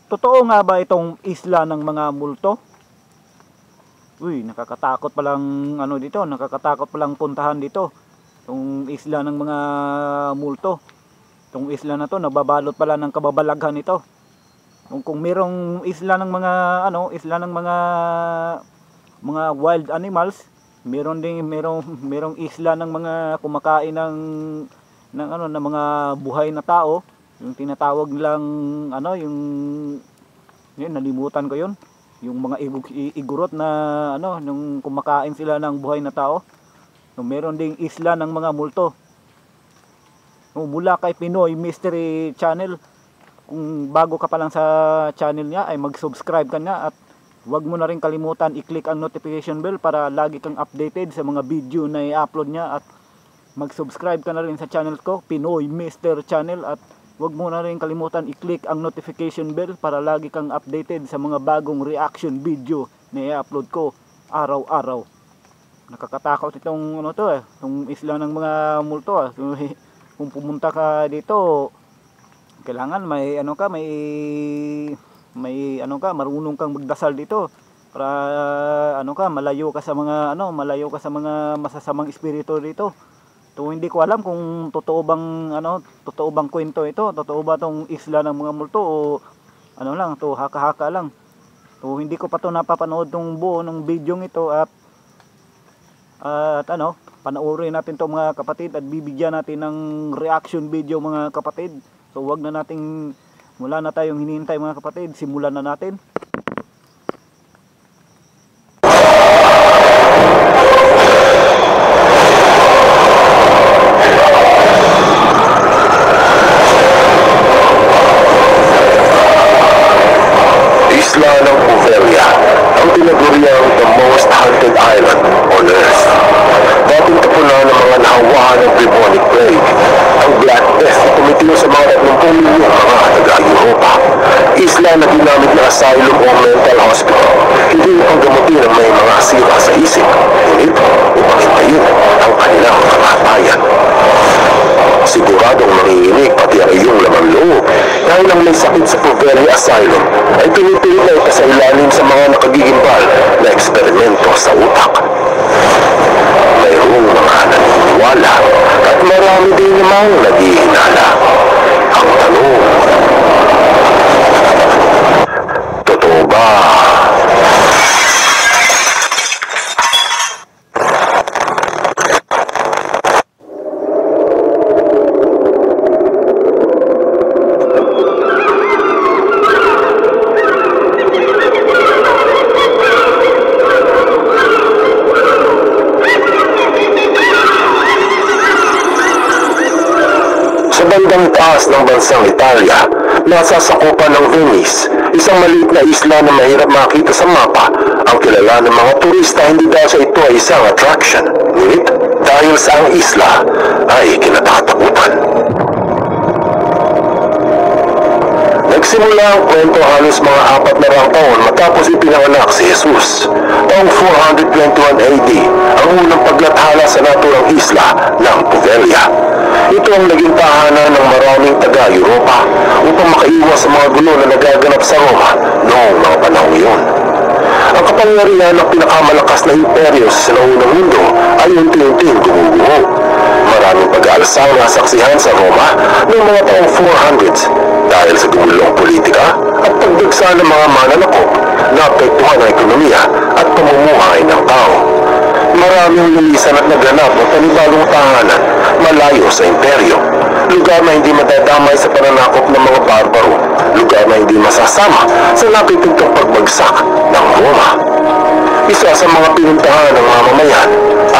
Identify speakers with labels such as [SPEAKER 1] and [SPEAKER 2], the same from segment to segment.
[SPEAKER 1] Totoo nga ba itong isla ng mga multo? Uy, nakakatakot palang ano dito, nakakatakot palang puntahan dito. Itong isla ng mga multo. Itong isla na to, nababalot pala ng kababalaghan ito. Kung merong isla ng mga isla ng mga wild animals, merong isla ng mga kumakain ng mga buhay na tao, yung tinatawag nilang yun, nalimutan ko yun. Yung mga igurot na yung kumakain sila ng buhay na tao. So, meron ding isla ng mga multo. Mula kay Pinoy Mystery Channel, kung bago ka pa lang sa channel niya ay mag-subscribe ka nga, at huwag mo na rin kalimutan i-click ang notification bell para lagi kang updated sa mga video na i-upload niya, at mag-subscribe ka na rin sa channel ko, Pinoy Mystery Channel, at huwag mo na rin kalimutan i-click ang notification bell para lagi kang updated sa mga bagong reaction video na i-upload ko araw-araw. Nakakatakot itong itong isla ng mga multo. Kung pumunta ka dito, kailangan may marunong kang magdasal dito para malayo ka sa mga masasamang espiritu dito. So, hindi ko alam kung totoo bang kwento ito, totoo ba tong isla ng mga multo, o haka-haka lang. So, hindi ko pa to napapanood tong buo ng video ito, at panoorin natin to mga kapatid, at bibigyan natin ng reaction video mga kapatid. So, wala na tayong hinihintay mga kapatid, simulan na natin.
[SPEAKER 2] Isla ng Poveglia, ang tinaguriang the most haunted island on Earth. Dating tapunan ng mga nahawaan ng bubonic plague, ang Black Death na tumitino sa mga 30 milyong mga taga-Europa. Isla na ginamit na asylum o mental hospital, hindi upang gamutin ang may mga sira sa isip, ngunit upang hintayin ang kanilang kamatayan. Siguradong manginginig pati ang iyong lamang loob dahil ang may sakit sa Poveglia Asylum ay pinipilit na ipasailalim sa mga nakagigimbal na eksperimento sa utak. Mayroong mga naniniwala at marami din namang naghihinala. Ang tanong, totoo ba? Bandang taas ng bansang Italia, nasa sakupan ng Venice, isang maliit na isla na mahirap makita sa mapa. Ang kilala ng mga turista hindi dahil sa ito ay isang attraction, ngunit dahil sa ang isla ay kinatatakutan. Nagsimula ang kwento halos mga 400 taon matapos ipinanganak si Jesus. Taong 421 AD, ang unang paglathala sa naturang isla ng Poveglia. Ito ang naging tahanan ng maraming taga-Europa upang makaiwas sa mga gulo na nagaganap sa Roma noong mga panahon iyon. Ang kapangyarihan ng pinakamalakas na imperyo sa sinaunang mundo ay unti-unting gumuguho. Maraming pag-aalasang nasaksihan sa Roma noong mga taong 400s dahil sa gumulong politika at pagdagsa ng mga mananakop na apektuhan ang ekonomiya at pamumuhay ng tao. Maraming lumisan at naghanap ng panibagong tahanan malayo sa imperyo. Lugar na hindi madadamay sa pananakop ng mga barbaro. Lugar na hindi masasama sa napipintong pagbagsak ng Roma. Isa sa mga pinuntahan ng mamamayan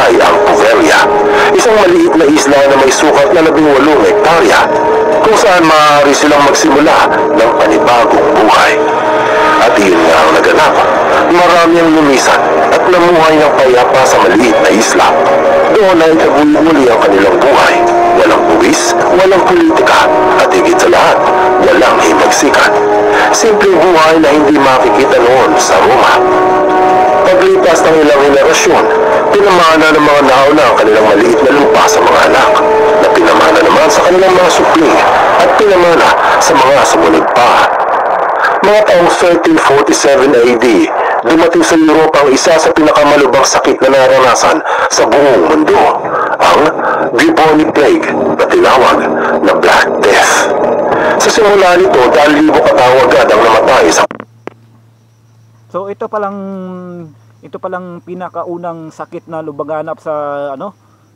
[SPEAKER 2] ay ang Poveglia, isang maliit na isla na may sukat na 18 hektarya, kung saan maaari silang magsimula ng panibagong buhay. At iyon nga ang naganap. Marami ang lumisan at namuhay ng payapa sa maliit na isla. Doon ay nagmuli ang kanilang buhay. Walang buwis, walang politika, at higit sa lahat, walang himagsikan. Simpleng buhay na hindi makikita noon sa Roma. Paglipas ng ilang henerasyon, pinamana ng mga nauna ang kanilang maliit na lupa sa mga anak, na pinamana naman sa kanilang mga supling at pinamana sa mga sumunod pa. Mga taong 1347 AD, dumating sa Europa ang isa sa pinakamalubhang sakit na naranasan sa buong mundo, ang bubonic plague na tinawag na Black Death. Sa simula nito, dahil libo katao agad ang namatay sa
[SPEAKER 1] So ito palang pinakaunang sakit na lumaganap sa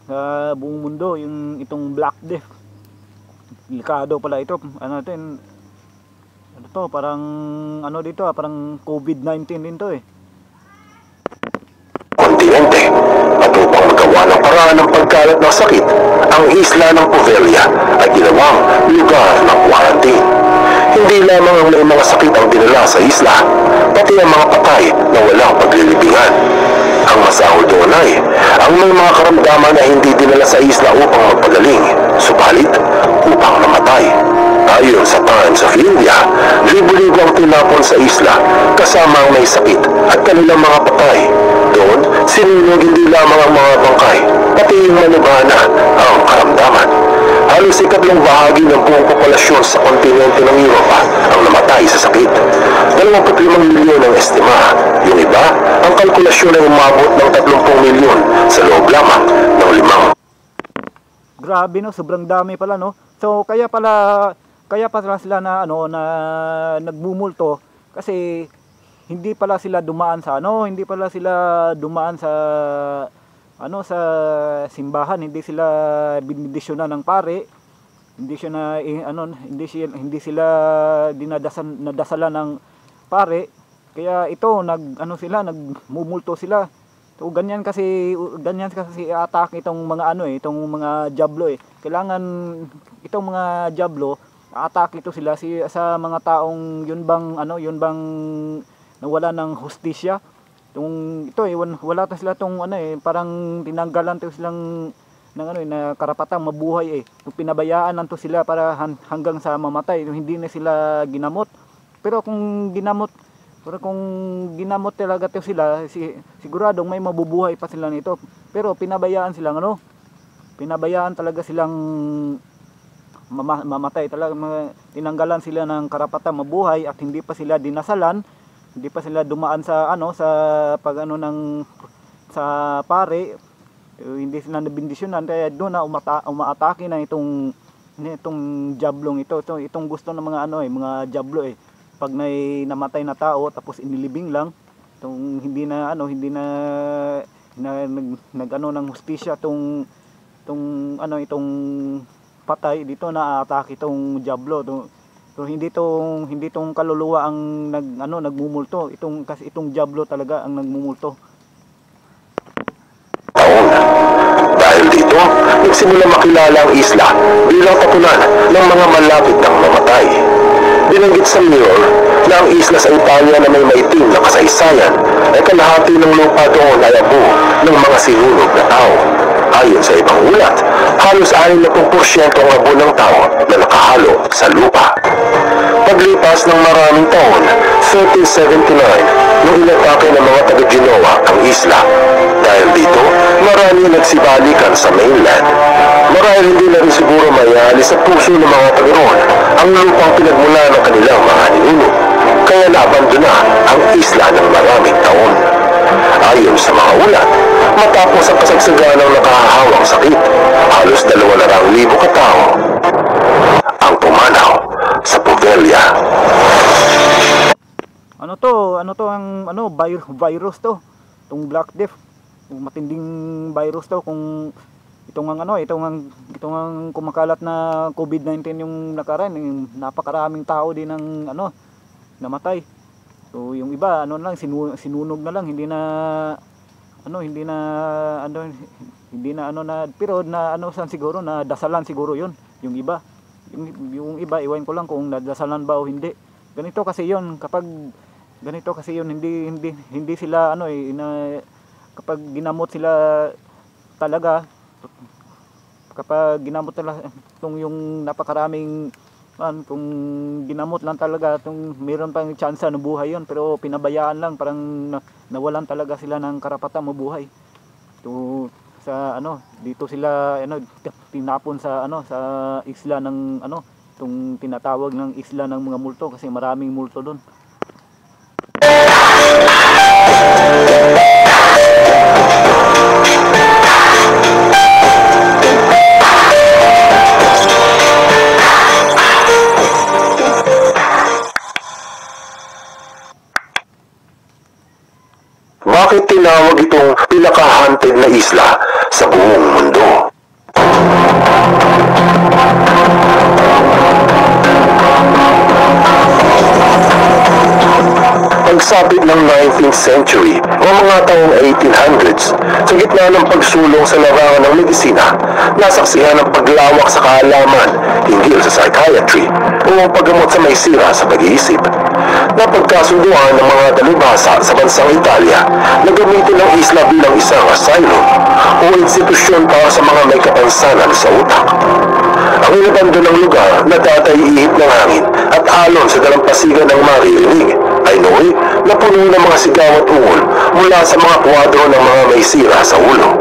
[SPEAKER 1] sa buong mundo, yung itong Black Death. Delikado pala ito. Parang parang COVID-19 din to eh.
[SPEAKER 2] kontinente. At upang magawa ng paraan ng pagkalat ng sakit, ang isla ng Poveglia ay ginawang lugar ng quarantine. Hindi lamang ang may mga sakit ang dinala sa isla, pati ang mga patay na walang paglilibingan. Ang masahol doon ay ang may mga karamdaman na hindi dinala sa isla upang magpagaling, subalit upang namatay. Ayon sa Times of India, libo-libo ang tinapon sa isla kasama ang may sakit at kanilang mga patay. Doon, sinunog hindi lamang ang mga bangkay, pati yung manubana ang karamdaman. Halos ikatlong bahagi ng buong populasyon sa kontinente ng Europa ang namatay sa sakit. 25 milyon ang estima. Yung iba, ang kalkulasyon ay umabot ng 30 milyon sa loob lamang ng 5.
[SPEAKER 1] Grabe no, sobrang dami pala no. So kaya pala sila na na nagbumulto kasi hindi pala sila dumaan sa sa simbahan, hindi sila binidisyonan ng pare, hindi sila nadasalan ng pare, kaya ito nagmumulto sila. So ganyan kasi atake itong mga itong mga diablo eh. Kailangan itong mga diablo atake ito sila sa mga taong yun bang nawala ng hustisya. Wala ta sila parang tinanggalan to silang na karapatang mabuhay eh. Pinabayaan nanto sila para hanggang sa mamatay, hindi na sila ginamot. Pero kung ginamot talaga to sila, siguradong may mabubuhay pa sila nito. Pero pinabayaan talaga silang mamatay talaga, tinanggalan sila ng karapatang mabuhay at hindi pa sila dinasalan, hindi pa sila dumaan sa sa pare, hindi sila nabindisyonan, kaya doon na umaatake na itong diablong itong gusto ng mga mga diablo eh. Pag namatay na tao tapos inilibing lang, hindi na ng hustisya itong patay, dito na atake itong diablo. So hindi tong kaluluwa ang nagmumulto, kasi itong diablo talaga ang nagmumulto.
[SPEAKER 2] Dahil dito, nagsimula makilala ang isla bilang tapunan ng mga malapit ng mamatay. Binanggit sa Mirror na ang isla sa Italia na may maitim na kasaysayan ay kalahati ng lupa doon ay abo ng mga sinunog na tao. Ayon sa ibang ulat, halos 60% ang abo ng tao na nakahalo sa lupa. Paglipas ng maraming taon, 1379, nung inatake ng mga taga-Genoa ang isla. Dahil dito, marami nagsibalikan sa mainland. Marahil hindi na rin siguro mayali sa puso ng mga taga-roon ang lupang pinagmula ng kanilang mga ninuno. Kaya naabandona ang isla ng maraming taon. Ayon sa mga ulat, matapos ang kasagsagan ng nakahahawang sakit, halos 200,000 katao ang pumanaw sa Poveglia.
[SPEAKER 1] Ano to ang virus to, itong Black Death, matinding virus to. Kung itong ang kumakalat na COVID-19 yung nakaraan, yung napakaraming tao din ang namatay. So yung iba sinunog na lang, hindi na pero siguro na dasalan siguro yun yung iba. Yung iba iwan ko lang kung nadasalan ba o hindi. Ganito kasi yun, hindi sila kapag ginamot sila talaga, itong yung napakaraming kung ginamot lang talaga, meron pang chance na buhay yun, pero pinabayaan lang, parang nawalan talaga sila ng karapatang mabuhay. Dito sila tinapon sa isla ng Itong tinatawag ng isla ng mga multo kasi maraming multo doon.
[SPEAKER 2] Bakit tinawag itong pinaka-haunted na isla sa buong mundo? Pagsapit ng 19th century o mga taong 1800s, sa gitna ng pagsulong sa larangan ng medisina, nasaksihan ang paglawak sa kaalaman hinggil sa psychiatry o paggamot sa may sira sa pag-iisip. Napagkasunduan ng mga dalubhasa sa bansang Italia na gamitin ang isla bilang isang asylum o institusyon para sa mga may kapansanan sa utak. Ang inabando ng lugar na datay ihip ng hangin at alon sa dalampasigan ng maririnig ay nooy na puno ng mga sigaw at ungol mula sa mga kwadro ng mga may sira sa ulo.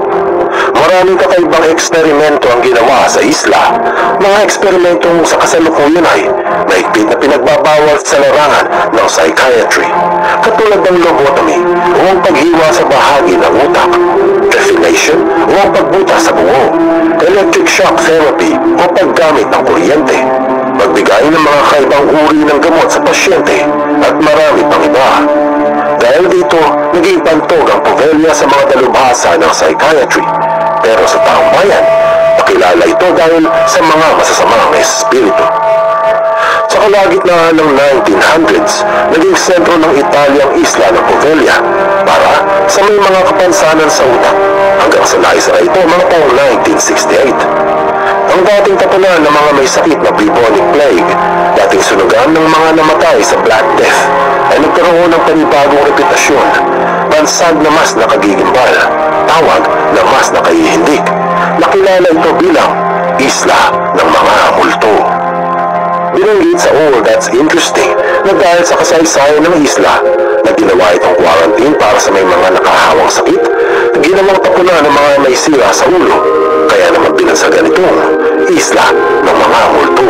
[SPEAKER 2] Maraming kakaibang eksperimento ang ginawa sa isla. Mga eksperimentong sa kasalukuyan ay mahigpit na pinagbabawal sa larangan ng psychiatry, katulad ng lobotomy o ang paghiwa sa bahagi ng utak, definition o ang pagbuta sa bungo, electric shock therapy o paggamit ng kuryente, magbigay ng mga kaibang uri ng gamot sa pasyente at marami pang iba. Dahil dito, naging pantog ang Poveglia sa mga dalubhasa ng psychiatry. Pero sa taong bayan, pakilala ito dahil sa mga masasamang espiritu. Sa kalagitnaan ng 1900s, naging sentro ng Italia ang isla ng Poveglia para sa may mga kapansanan sa utak hanggang sa naisara ito mga taong 1968. Ang dating tapunan ng mga may sakit na bubonic plague, dating sunugan ng mga namatay sa Black Death, ay nagkaroon ng panibagong reputasyon, bansag na mas nakagigimbal, tawag na mas nakaihindik. Nakilala ito bilang Isla ng Mga Multo. Binanggit sa All That's Interesting na dahil sa kasaysayan ng isla na ginawa itong quarantine para sa may mga nakahawang sakit, ginawang tapunan ng mga may sira sa ulo, kaya naman binansagan itong Isla ng Mga Multo.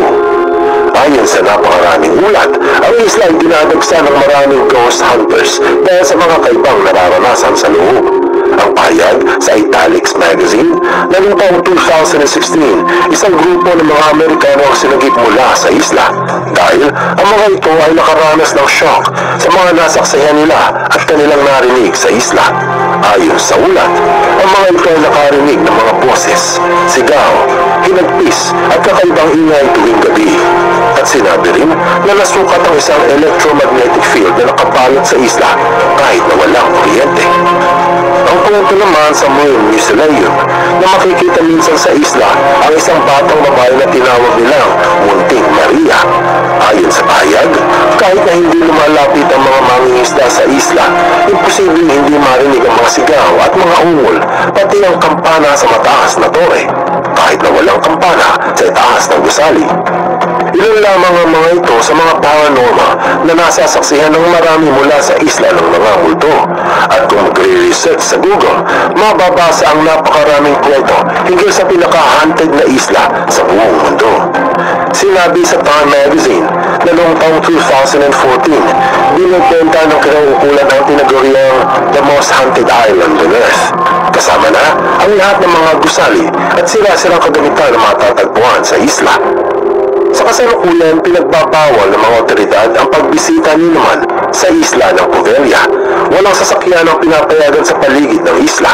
[SPEAKER 2] Ayon sa napakaraming ulat, ang isla ay dinadagsa ng maraming ghost hunters dahil sa mga kaibang nararanasan sa loob. Ang pahayag sa Italics magazine na noong taong 2016, isang grupo ng mga Amerikano ang sinagip mula sa isla dahil ang mga ito ay nakaranas ng shock sa mga nasaksihan nila at kanilang narinig sa isla. Ayon sa ulat, ang mga ito ay nakarinig ng mga boses, sigaw, hinagpis at kakaibang ingay tuwing gabi. At sinabi rin na nasukat ang isang electromagnetic field na nakabalot sa isla kahit na walang kuryente. Ang kwento naman sa Moon Mausoleum na makikita minsan sa isla ang isang batang babae na tinawag nilang Munting Maria. Ayon sa pahayag, kahit na hindi lumalapit ang mga mangingisda sa isla, imposibleng hindi marinig ang mga sigaw at mga ungol, pati ang kampana sa mataas na tore, kahit na walang kampana sa itaas ng gusali. Ilan lamang ang mga ito sa mga paranormal na nasasaksihan ng marami mula sa Isla ng Mga Multo. At kung magre-research sa Google, mababasa ang napakaraming kwento hinggil sa pinaka-haunted na isla sa buong mundo. Sinabi sa Time Magazine na noong taong 2014, binibenta ng kinauukulan ang tinaguriang The Most Haunted Island on Earth. Kasama na ang lahat ng mga gusali at sira-sirang kagamitan na matatagpuan sa isla. Sa kasalukuyan, pinagbabawal ng mga otoridad ang pagbisita ni naman sa isla ng Poveglia. Walang sasakyan ang pinapayagan sa paligid ng isla.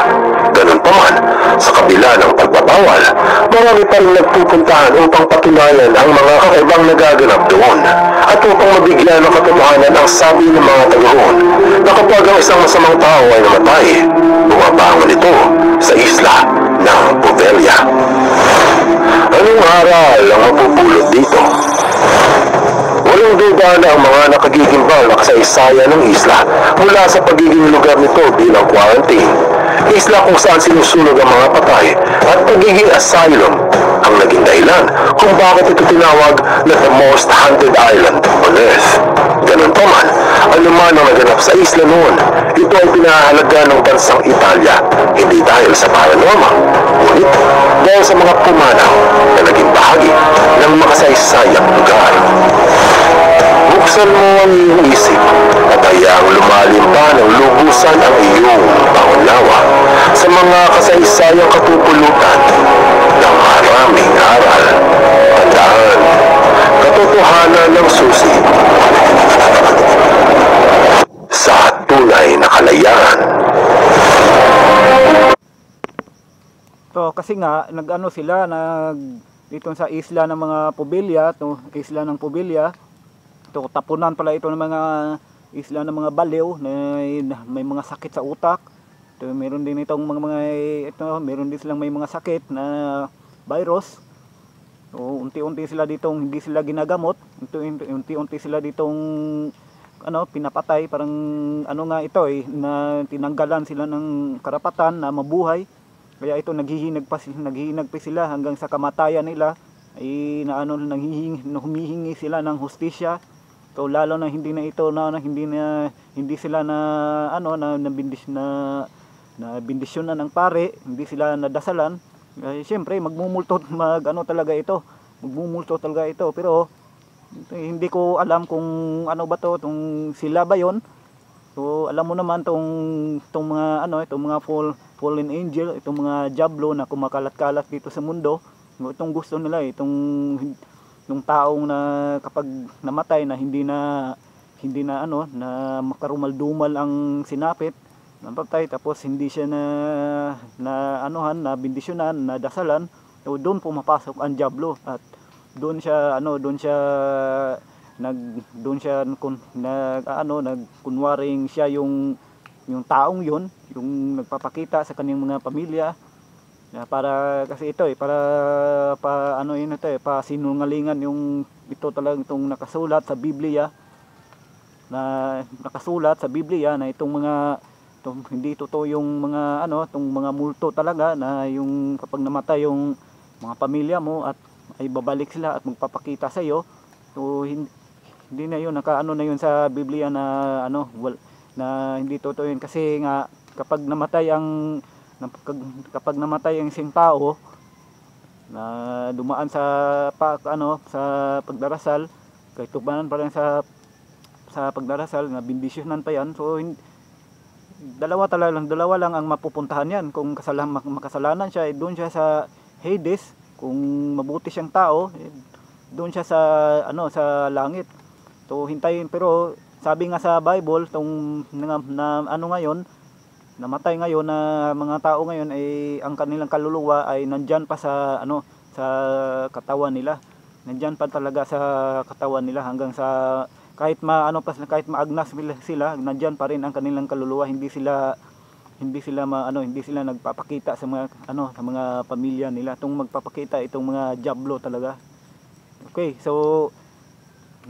[SPEAKER 2] Ganun pa man, sa kabila ng pagbabawal, marami pa rin nagpupuntahan upang patunayan ang mga kakaibang nagaganap doon at upang mabigyan ng katotohanan ang sabi ng mga taga-roon na kapag ang isang masamang tao ay namatay, bumabangon ito sa isla ng Poveglia. Anong aral ang mapupulot dito? Walang duda na ang mga nakagigimbal na kasaysayan ng isla mula sa pagiging lugar nito bilang quarantine, isla kung saan sinusunog ang mga patay at pagiging asylum ang naging dahilan kung bakit ito tinawag na the most haunted island on earth. Ganun pa man, anuman ang naganap sa isla noon, ito ay pinahalaga ng bansang Italia, hindi dahil sa paranormal, Ngunit dahil sa mga pumanaw na naging bahagi ng makasaysayang lugar. Buksan mo ang iyong isip at hayaang lumalim pa ng lubusan ang iyong pangunawa sa mga kasaysayang katutulutan ng maraming aral. Tandaan, katotohanan ng susi sa tunay na kalayaan.
[SPEAKER 1] So kasi nga nag-ano sila dito sa isla ng mga Povilla, isla ng Povilla. Ito tapunan pala ito ng mga isla ng mga baliw na may mga sakit sa utak. Ito meron din itong meron din silang may mga sakit na virus. So unti-unti sila ditong hindi sila ginagamot. Unti-unti sila ditong pinapatay, parang na tinanggalan sila ng karapatan na mabuhay. Kaya ito naghihinag pa sila hanggang sa kamatayan nila ay humihingi sila ng hustisya. So lalo na hindi sila bindisyonan ng pare, hindi sila nadasalan. Siyempre magmumulto talaga ito. Pero hindi ko alam kung ano ba to, sila ba yon. So alam mo naman itong mga fallen angel, itong mga diablo na kumakalat-kalat dito sa mundo. Itong gusto nila, itong taong na kapag namatay na hindi na makarumal-dumal ang sinapit, namatay tapos hindi siya na bindisyonan, na dasalan. So doon pumapasok ang diablo at doon siya kunwaring siya yung taong yun, yung nagpapakita sa kanyang mga pamilya para kasi ito sinungalingan ito talagang itong nakasulat sa Biblia na hindi totoo yung itong mga multo talaga na yung kapag namatay yung mga pamilya mo at ay babalik sila at magpapakita sa iyo. So hindi na yun na yun sa Biblia na hindi totoo yun, kasi nga kapag namatay ang isang tao na dumaan sa pagdarasal, kahit tubanan pa rin sa pagdarasal na bindisyonan pa yan. So dalawa lang ang mapupuntahan yan. Kung makasalanan siya, doon siya sa Hades. Kung mabuti siyang tao, doon siya sa langit. So hintayin, pero sabi nga sa Bible namatay ngayon na mga tao ngayon ay ang kanilang kaluluwa ay nandyan pa sa katawan nila. Nandyan pa talaga sa katawan nila hanggang sa kahit maagnas sila, nandyan pa rin ang kanilang kaluluwa. Hindi sila nagpapakita sa mga pamilya nila. Itong magpapakita itong mga diablo talaga. Okay, so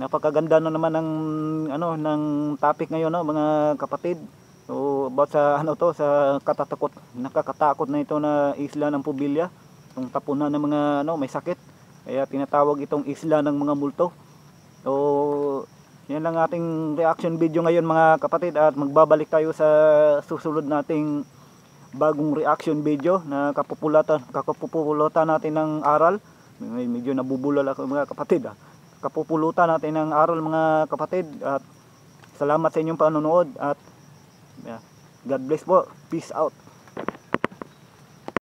[SPEAKER 1] napakaganda na naman ng topic ngayon, mga kapatid. So about sa sa nakakatakot na ito na isla ng Povilla, itong tapunan ng mga may sakit. Kaya tinatawag itong isla ng mga multo. So yan lang ating reaction video ngayon, mga kapatid, at magbabalik tayo sa susunod nating bagong reaction video na kapupulutan natin ng aral. Medyo nabubulol ako, mga kapatid. Kapupulutan natin ng aral, mga kapatid, at salamat sa inyong panonood at God bless po. Peace out.